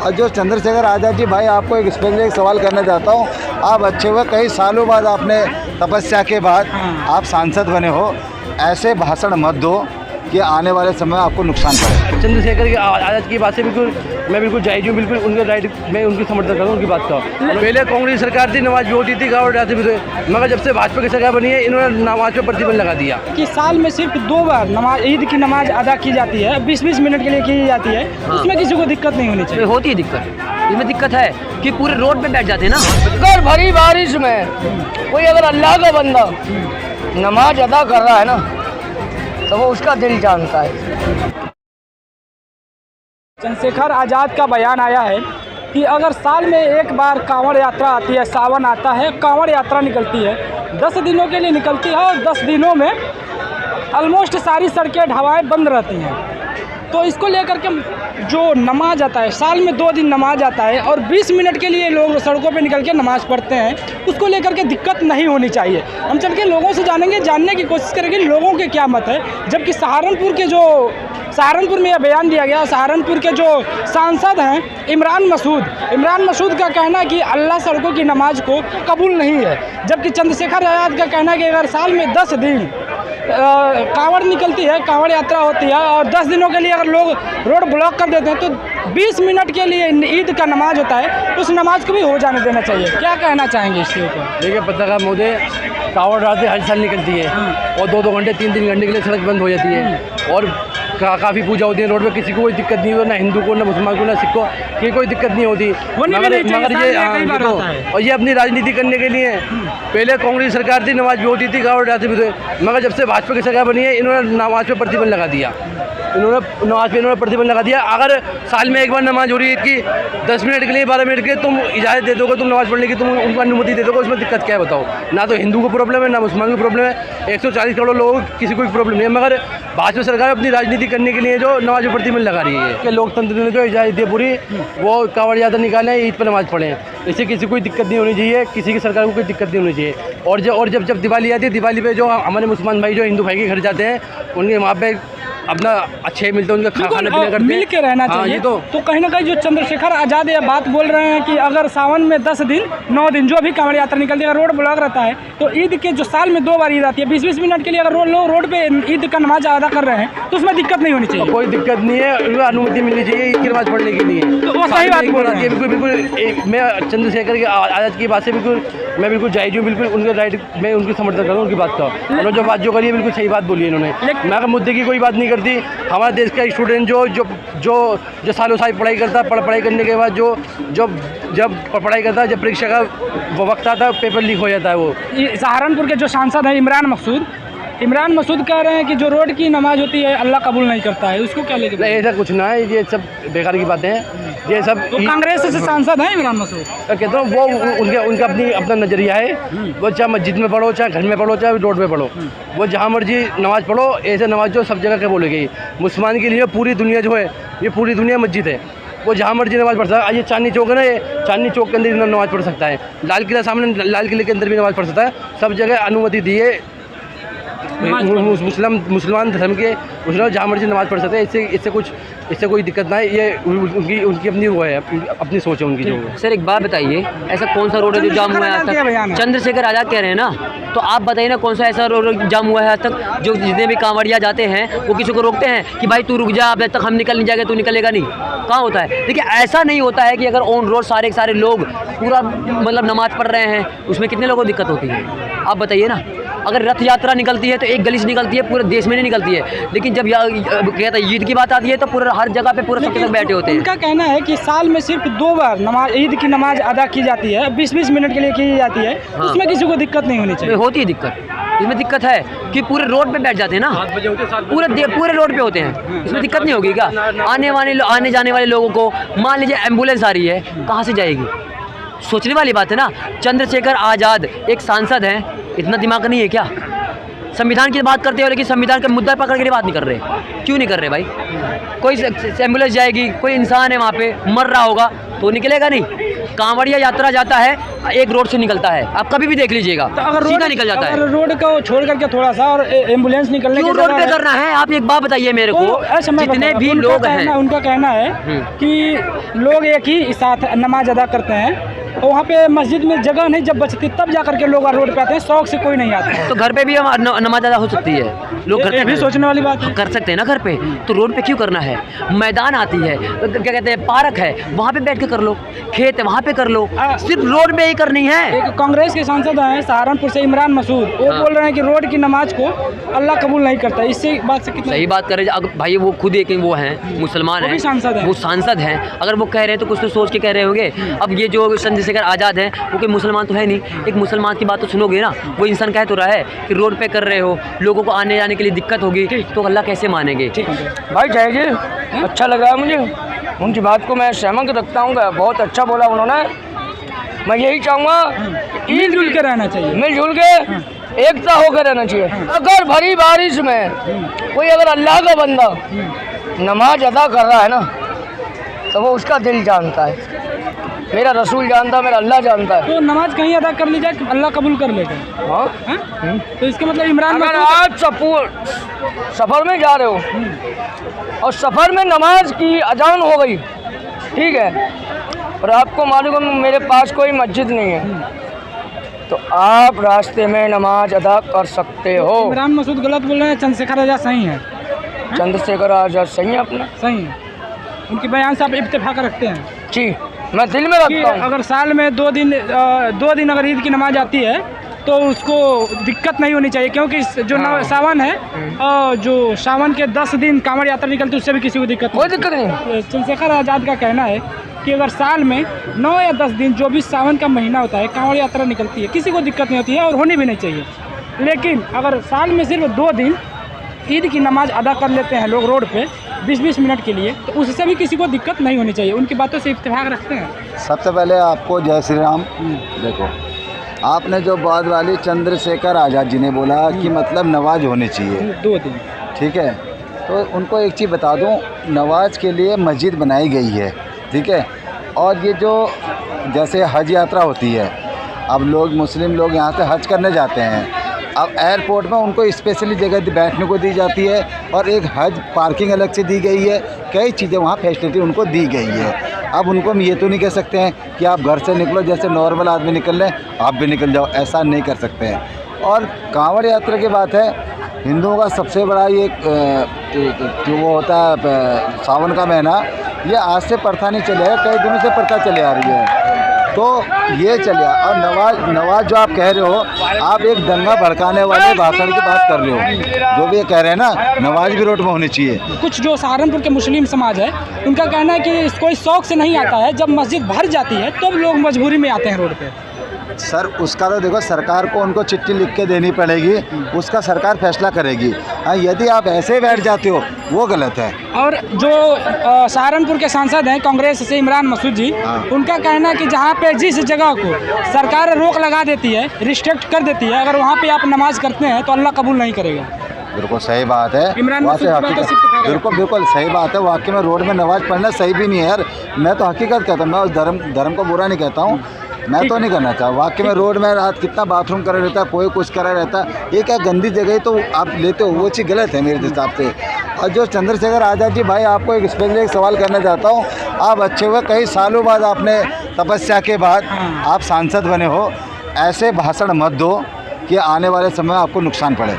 और जो चंद्रशेखर आज़ाद जी भाई, आपको एक स्पेशली एक सवाल करना चाहता हूँ। आप अच्छे हुए कई सालों बाद आपने तपस्या के बाद आप सांसद बने हो, ऐसे भाषण मत दो कि आने वाले समय आपको नुकसान पड़े। चंद्रशेखर की आज़ाद की बात से मैं बिल्कुल जायज़ हूँ, बिल्कुल उनके राइट में उनकी समर्थन करता हूँ उनकी बात का। पहले कांग्रेस सरकार थी, नमाज भी होती थी, गाँव जाते भी थे, मगर जब से भाजपा की सरकार बनी है इन्होंने नमाज पर प्रतिबंध लगा दिया कि साल में सिर्फ 2 बार नमाज, ईद की नमाज अदा की जाती है, 20-20 मिनट के लिए की जाती है। उसमें किसी को दिक्कत नहीं होनी चाहिए। होती है दिक्कत, इसमें दिक्कत है कि पूरे रोड पे बैठ जाते हैं ना। अगर भरी बारिश में कोई अगर अल्लाह का बंदा नमाज अदा कर रहा है ना, तो वो उसका दिल जानता है। चंद्रशेखर आज़ाद का बयान आया है कि अगर साल में एक बार कांवड़ यात्रा आती है, सावन आता है, कांवड़ यात्रा निकलती है, 10 दिनों के लिए निकलती है और 10 दिनों में ऑलमोस्ट सारी सड़कें ढाबाएँ बंद रहती हैं। तो इसको लेकर के जो नमाज आता है, साल में 2 दिन नमाज आता है और 20 मिनट के लिए लोग सड़कों पे निकल के नमाज पढ़ते हैं, उसको लेकर के दिक्कत नहीं होनी चाहिए। हम चल के लोगों से जानने की कोशिश करेंगे लोगों के क्या मत है। जबकि सहारनपुर में यह बयान दिया गया, सहारनपुर के जो सांसद हैं इमरान मसूद का कहना है कि अल्लाह सड़कों की नमाज को कबूल नहीं है। जबकि चंद्रशेखर आज़ाद का कहना है कि अगर साल में 10 दिन कांवड़ निकलती है, कांवड़ यात्रा होती है और 10 दिनों के लिए अगर लोग रोड ब्लॉक कर देते हैं, तो 20 मिनट के लिए ईद का नमाज होता है, उस नमाज को भी हो जाने देना चाहिए। क्या कहना चाहेंगे इसके ऊपर? देखिए पत्रकार महोदय, कांवड़ यात्रा हर साल निकलती है और 2-2 घंटे 3-3 घंटे के लिए सड़क बंद हो जाती है और काफ़ी पूजा होती है रोड पे, किसी को कोई दिक्कत नहीं होती, ना हिंदू को, ना मुसलमान को, ना सिख को, की कोई दिक्कत नहीं होती। मगर ये और ये अपनी राजनीति करने के लिए, पहले कांग्रेस सरकार थी, नमाज भी होती थी, गाँव जाते भी थे, मगर जब से भाजपा की सरकार बनी है इन्होंने नमाज पर प्रतिबंध लगा दिया। इन्होंने प्रतिबंध लगा दिया। अगर साल में एक बार नमाज हो रही है कि 10 मिनट के लिए, 12 मिनट के तुम इजाज़त दे दोगे, तुम नमाज पढ़ने की तुम उनको अनुमति दे दोगे, उसमें दिक्कत क्या है बताओ? ना तो हिंदू को प्रॉब्लम है, ना मुसलमान को प्रॉब्लम है, 140 करोड़ लोगों को किसी को प्रॉब्लम नहीं है। मगर भाजपा सरकार अपनी राजनीति करने के लिए जो नमाज पर प्रतिबंध लगा रही है कि लोकतंत्र ने जो इजाज़त दी पूरी, वो कांवड़ यात्रा निकालें, ईद पर नमाज पढ़ें, इससे किसी को कोई दिक्कत नहीं होनी चाहिए, किसी की सरकार को कोई दिक्कत नहीं होनी चाहिए। और जब दिवाली आती है, दिवाली पे जो हमारे मुसलमान भाई जो हिंदू भाई के घर जाते हैं, उनके वहाँ पे अपना अच्छे मिलते हैं, उनका खाना पीना करते हैं, मिल के रहना चाहिए। तो कहीं ना कहीं जो चंद्रशेखर आज़ाद ये बात बोल रहे हैं कि अगर सावन में 10 दिन 9 दिन जो भी कांवड़ यात्रा निकलती है, अगर रोड ब्लॉक रहता है, तो ईद के जो साल में 2 बार ईद आती है, 20-20 मिनट के लिए अगर लोग रोड पे ईद का नमाज अदा कर रहे हैं, तो उसमें दिक्कत नहीं होनी चाहिए। कोई दिक्कत नहीं है, उनको अनुमति मिलनी चाहिए ईद की नमाज पढ़ने के लिए। तो वो सही बात बोल रही है। बिल्कुल मैं चंद्रशेखर की आज़ाद की बात से मैं बिल्कुल जायज़ हूँ, बिल्कुल उनके राइट में उनकी समर्थन करता हूँ उनकी बात का। उन्होंने जो बात करी है बिल्कुल सही बात बोली है इन्होंने। मैं अगर मुद्दे की कोई बात नहीं करती, हमारे देश का स्टूडेंट जो सालों साल पढ़ाई करता है, पढ़ाई करने के बाद जब पढ़ाई करता है, जब परीक्षा का वक्त आता है, पेपर लीक हो जाता है। वो सहारनपुर के जो सांसद हैं इमरान मसूद कह रहे हैं कि जो रोड की नमाज होती है अल्लाह कबूल नहीं करता है, उसको क्या लेके? नहीं, ऐसा कुछ ना है, ये सब बेकार की बातें हैं, ये सब। तो कांग्रेस से सांसद हैं इमरान मसूद, कहता हूँ वो उनका अपना नज़रिया है। वो चाहे मस्जिद में पढ़ो, चाहे घर में पढ़ो, चाहे रोड पे पढ़ो, वो जहाँ मर्जी नमाज पढ़ो, ऐसे नमाज जो सब जगह क्या बोले गई। मुसलमान के लिए पूरी दुनिया जो है, ये पूरी दुनिया मस्जिद है, वो जहाँ मर्जी नमाज पढ़ सकता है। ये चांदनी चौक है ना, ये चांदनी चौक के अंदर नमाज पढ़ सकता है, लाल किला सामने लाल किले के अंदर भी नमाज पढ़ सकता है, सब जगह अनुमति दी है। मुसलमान धर्म के मुसलमान जहाँ मर्जी नमाज पढ़ सकते हैं, इससे कोई दिक्कत ना है। ये उनकी अपनी वो है, अपनी सोच है उनकी जो। सर एक बात बताइए, ऐसा कौन सा रोड है जो जाम हुआ है आज तक? चंद्रशेखर आज़ाद कह रहे हैं ना, तो आप बताइए ना कौन सा ऐसा रोड जाम हुआ है आज तक? जो जितने भी कांवड़िया जाते हैं वो किसी को रोकते हैं कि भाई तू रुक जा, अब तक हम निकल नहीं जाएंगे, तू निकलेगा नहीं? कहाँ होता है? देखिए ऐसा नहीं होता है कि अगर ऑन रोड सारे लोग पूरा मतलब नमाज पढ़ रहे हैं, उसमें कितने लोगों को दिक्कत होती है आप बताइए ना। अगर रथ यात्रा निकलती है तो एक गली से निकलती है, पूरे देश में नहीं निकलती है, लेकिन जब कहता है ईद की बात आती है तो पूरा हर जगह पे पूरे सबके साथ बैठे होते हैं। उनका कहना है कि साल में सिर्फ 2 बार ईद की नमाज अदा की जाती है, 20-20 मिनट के लिए की जाती है। उसमें किसी को दिक्कत नहीं होनी चाहिए। होती है दिक्कत, इसमें दिक्कत है कि पूरे रोड पे बैठ जाते हैं ना, पूरे रोड पे होते हैं, इसमें दिक्कत नहीं होगी क्या? आने जाने वाले लोगों को, मान लीजिए एम्बुलेंस आ रही है, कहाँ से जाएगी? सोचने वाली बात है ना। चंद्रशेखर आज़ाद एक सांसद हैं, इतना दिमाग नहीं है क्या? संविधान की बात करते हो लेकिन संविधान का मुद्दा पकड़ के बात नहीं कर रहे। क्यों नहीं कर रहे भाई? कोई एम्बुलेंस जाएगी, कोई इंसान है वहाँ पे मर रहा होगा तो निकलेगा नहीं, कांवड़िया यात्रा जाता है एक रोड से निकलता है, आप कभी भी देख लीजिएगा, तो अगर सीधा निकल जाता है। अगर रोड को छोड़ करके थोड़ा सा और एम्बुलेंस निकलने क्यों की रोड जगह पे है, करना है? आप एक बात बताइए मेरे तो को, ऐसा मैं जितने बताऊं, भी उनका लोग कहना- हैं, उनका कहना है कि लोग एक ही साथ नमाज अदा करते हैं, और वहाँ पे मस्जिद में जगह नहीं जब बचती तब जा करके लोग रोड पे आते हैं, शौक से कोई नहीं आता है। तो घर पे भी हम नमाज अदा हो सकती है, लोग ये करते भी हैं, सोचने वाली बात है। कर सकते हैं ना घर पे, तो रोड पे क्यों करना है? मैदान आती है, क्या कहते हैं, पार्क है, वहाँ पे बैठ के कर लो, खेत है वहाँ पे कर लो, सिर्फ रोड पे ही करनी है। एक कांग्रेस के सांसद हैं सहारनपुर से, इमरान मसूद, वो बोल रहे हैं कि रोड की नमाज को अल्लाह कबूल नहीं करता। इससे बात से कितना सही बात कर रहे हैं भाई, वो खुद एक वो हैं, मुसलमान वो भी हैं, सांसद हैं। वो सांसद हैं, अगर वो कह रहे हैं तो कुछ तो सोच के कह रहे होंगे। अब ये जो चंद्रशेखर आज़ाद हैं वो कोई मुसलमान तो है नहीं, एक मुसलमान की बात तो सुनोगे ना, वो इंसान कह तो रहा है कि रोड पे कर रहे हो, लोगों को आने जाने के लिए दिक्कत होगी, तो अल्लाह कैसे मानेंगे? भाई जय जी, अच्छा लगा मुझे, उनकी बात को मैं सहमत रखता हूँ, बहुत अच्छा बोला उन्होंने। मैं यही चाहूँगा मिलजुल के रहना चाहिए, मिलजुल के एकता होकर रहना चाहिए। अगर भरी बारिश में कोई अगर अल्लाह का बंदा नमाज अदा कर रहा है ना, तो वो उसका दिल जानता है, मेरा रसूल जानता है, मेरा अल्लाह जानता है। तो नमाज कहीं अदा कर ली जाए, अल्लाह कबूल कर लेगा। हाँ, हाँ? तो इसका मतलब इमरान अगर मसूद आप सफ़र में जा रहे हो और सफ़र में नमाज की अजान हो गई, ठीक है, और आपको मालूम है मेरे पास कोई मस्जिद नहीं है, तो आप रास्ते में नमाज अदा कर सकते हो। इमरान मसूद गलत बोल रहे हैं, चंद्रशेखर आज़ाद सही है, चंद्रशेखर आज़ाद सही है अपना, सही है, उनके बयान से आप इत्तेफाक रखते हैं जी, मैं दिल में कि रखता हूँ। अगर साल में दो दिन अगर ईद की नमाज आती है तो उसको दिक्कत नहीं होनी चाहिए, क्योंकि जो सावन है, जो सावन के 10 दिन कांवड़ यात्रा निकलती है, उससे भी किसी को दिक्कत कोई दिक्कत नहीं। नहीं। चंद्रशेखर आज़ाद का कहना है कि अगर साल में 9 या 10 दिन जो भी सावन का महीना होता है कांवड़ यात्रा निकलती है, किसी को दिक्कत नहीं होती है और होनी भी नहीं चाहिए। लेकिन अगर साल में सिर्फ 2 दिन ईद की नमाज अदा कर लेते हैं लोग रोड पे 20-20 मिनट के लिए, तो उससे भी किसी को दिक्कत नहीं होनी चाहिए। उनकी बातों से इत्तेफाक रखते हैं। सबसे पहले आपको जय श्री राम। देखो, आपने जो बात वाली चंद्रशेखर आज़ाद जी ने बोला कि मतलब नमाज होनी चाहिए, 2 दिन, ठीक है, तो उनको एक चीज़ बता दूं, नमाज के लिए मस्जिद बनाई गई है, ठीक है, और ये जो जैसे हज यात्रा होती है, अब लोग मुस्लिम लोग यहाँ से हज करने जाते हैं, अब एयरपोर्ट में उनको स्पेशली जगह बैठने को दी जाती है और एक हज पार्किंग अलग से दी गई है, कई चीज़ें वहाँ फैसिलिटी उनको दी गई है। अब उनको हम ये तो नहीं कह सकते हैं कि आप घर से निकलो जैसे नॉर्मल आदमी निकल रहे आप भी निकल जाओ, ऐसा नहीं कर सकते हैं। और कांवड़ यात्रा की बात है, हिंदुओं का सबसे बड़ा ये जो वो होता है सावन का महीना, ये आज से प्रथा नहीं चले है, कई दिनों से प्रथा चले आ रही है, तो ये चले। और नवाज जो आप कह रहे हो, आप एक दंगा भड़काने वाले भाषण की बात कर रहे हो, जो भी ये कह रहे हैं ना, नमाज भी रोड में होनी चाहिए। कुछ जो सहारनपुर के मुस्लिम समाज है उनका कहना है कि कोई शौक से नहीं आता है, जब मस्जिद भर जाती है तब लोग मजबूरी में आते हैं रोड पे। सर उसका तो देखो, सरकार को उनको चिट्ठी लिख के देनी पड़ेगी, उसका सरकार फैसला करेगी। हाँ, यदि आप ऐसे ही बैठ जाते हो वो गलत है। और जो सहारनपुर के सांसद हैं कांग्रेस से इमरान मसूद जी, उनका कहना है कि जहाँ पे जिस जगह को सरकार रोक लगा देती है, रिस्ट्रिक्ट कर देती है, अगर वहाँ पे आप नमाज करते हैं तो अल्लाह कबूल नहीं करेगा। बिल्कुल सही बात है, इमरान मसूद की बात तो सिर्फ इत्तेफाक है। बिल्कुल सही बात है। वाकई में रोड में नमाज पढ़ना सही भी नहीं है यार, मैं तो हकीकत कहता हूँ, मैं उस धर्म को बुरा नहीं कहता हूँ, मैं तो नहीं करना चाहता। वाकई में रोड में रात कितना बाथरूम करा रहता है, कोई कुछ करा रहता है, ये क्या गंदी जगह तो आप लेते हो, वो चीज़ गलत है मेरे हिसाब से। और जो चंद्रशेखर आज़ाद जी, भाई आपको एक स्पेशल एक सवाल करना चाहता हूँ, आप अच्छे हुए कई सालों बाद आपने तपस्या के बाद आप सांसद बने हो, ऐसे भाषण मत दो कि आने वाले समय में आपको नुकसान पड़े।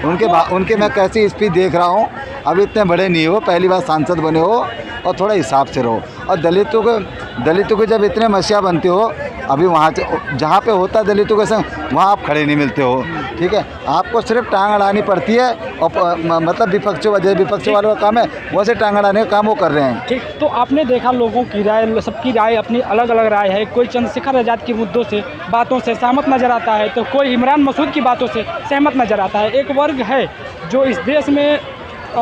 उनके मैं कैसी स्पीच देख रहा हूँ, अभी इतने बड़े नहीं हो, पहली बार सांसद बने हो, और थोड़ा हिसाब से रहो। और दलितों के जब इतने मसीहा बनते हो, अभी वहाँ से जहाँ पे होता है दलितों के संग, वहाँ आप खड़े नहीं मिलते हो, ठीक है, आपको सिर्फ टांग अड़ानी पड़ती है। और मतलब विपक्ष वालों का काम है, वैसे टांग अड़ाने का काम वो कर रहे हैं। ठीक, तो आपने देखा लोगों की राय, सबकी राय अपनी अलग अलग राय है। कोई चंद्रशेखर आज़ाद के मुद्दों से, बातों से सहमत नज़र आता है, तो कोई इमरान मसूद की बातों से सहमत नज़र आता है। एक वर्ग है जो इस देश में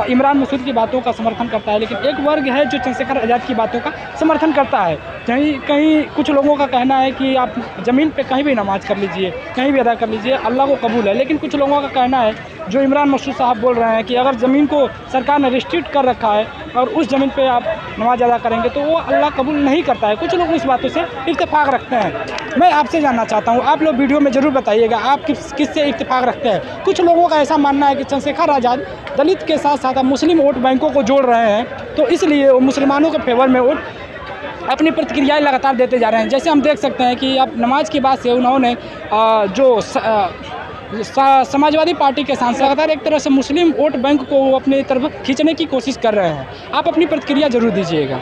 इमरान मसूद की बातों का समर्थन करता है, लेकिन एक वर्ग है जो चंद्रशेखर आज़ाद की बातों का समर्थन करता है। कहीं कुछ लोगों का कहना है कि आप ज़मीन पे कहीं भी नमाज कर लीजिए, कहीं भी अदा कर लीजिए, अल्लाह को कबूल है। लेकिन कुछ लोगों का कहना है, जो इमरान मसूद साहब बोल रहे हैं, कि अगर ज़मीन को सरकार ने रिस्ट्रिक्ट कर रखा है और उस ज़मीन पे आप नमाज अदा करेंगे तो वो अल्लाह कबूल नहीं करता है। कुछ लोग इस बातों से इत्तेफाक रखते हैं। मैं आपसे जानना चाहता हूँ, आप लोग वीडियो में ज़रूर बताइएगा आप किससे इत्तेफाक रखते हैं। कुछ लोगों का ऐसा मानना है कि चंद्रशेखर आज़ाद दलित के साथ साथ मुस्लिम वोट बैंकों को जोड़ रहे हैं, तो इसलिए वो मुसलमानों के फेवर में वोट अपनी प्रतिक्रियाएं लगातार देते जा रहे हैं। जैसे हम देख सकते हैं कि अब नमाज की बात से उन्होंने समाजवादी पार्टी के सांसद लगातार एक तरह से मुस्लिम वोट बैंक को अपनी तरफ खींचने की कोशिश कर रहे हैं। आप अपनी प्रतिक्रिया जरूर दीजिएगा।